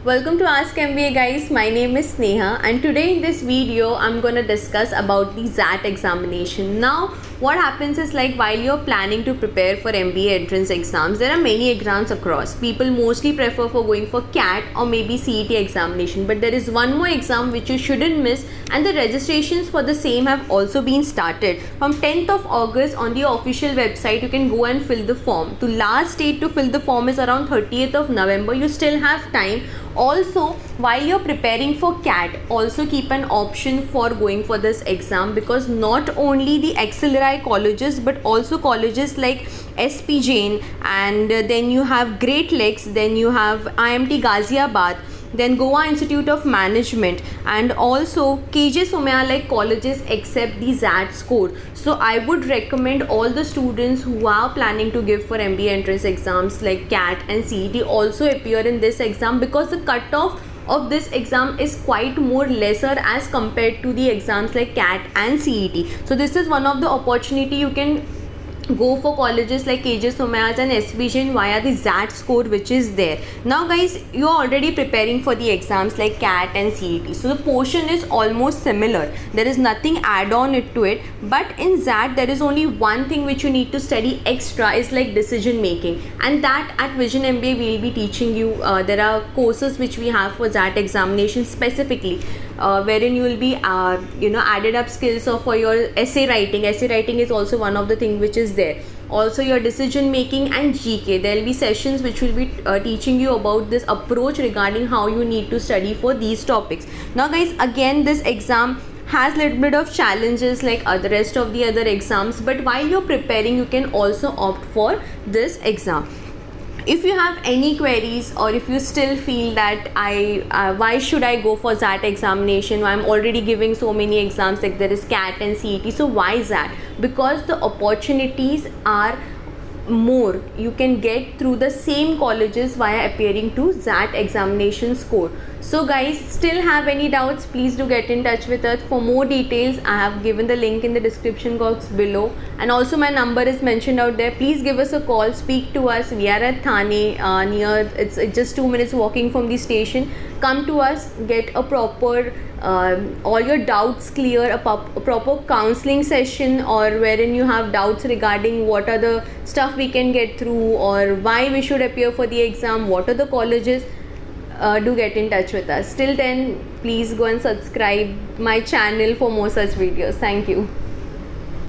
Welcome to Ask MBA guys, my name is Sneha and today in this video I'm going to discuss about the XAT examination. Now what happens is like while you're planning to prepare for MBA entrance exams, there are many exams across. People mostly prefer for going for CAT or maybe CET examination, but there is one more exam which you shouldn't miss and the registrations for the same have also been started. From 10th of August on the official website you can go and fill the form. The last date to fill the form is around 30th of November. You still have time. Also, while you're preparing for CAT, also keep an option for going for this exam, because not only the XLRI colleges but also colleges like SP Jain, and then you have Great Lakes, then you have IMT Ghaziabad, then Goa Institute of Management, and also KJ Somalia colleges accept the XAT score. So I would recommend all the students who are planning to give for MBA entrance exams like CAT and CET also appear in this exam, because the cutoff of this exam is quite more lesser as compared to the exams like CAT and CET. So this is one of the opportunity you can go for colleges like KJ Somayas and SB Jain via the XAT score which is there. Now guys, you are already preparing for the exams like CAT and CET, so the portion is almost similar. There is nothing add on it to it, but in XAT there is only one thing which you need to study extra is like decision making, and that at Vision MBA we will be teaching you. There are courses which we have for XAT examination specifically, wherein you will be added up skills of for your essay writing. Essay writing is also one of the things which is there. Also your decision making and GK. There will be sessions which will be teaching you about this approach regarding how you need to study for these topics. Now guys, again this exam has little bit of challenges like the rest of the other exams, but while you're preparing you can also opt for this exam. If you have any queries, or if you still feel that why should I go for XAT examination, I'm already giving so many exams, like there is CAT and CET, so why XAT? Because the opportunities are more. You can get through the same colleges via appearing to XAT examination score. So guys, still have any doubts, please do get in touch with us. For more details I have given the link in the description box below, and also my number is mentioned out there. Please give us a call, speak to us. We are at Thane, near, it's just 2 minutes walking from the station. Come to us, get a proper all your doubts clear, a proper counseling session, or wherein you have doubts regarding what are the stuff we can get through, or why we should appear for the exam, what are the colleges. Do get in touch with us. Till then, please go and subscribe my channel for more such videos. Thank you.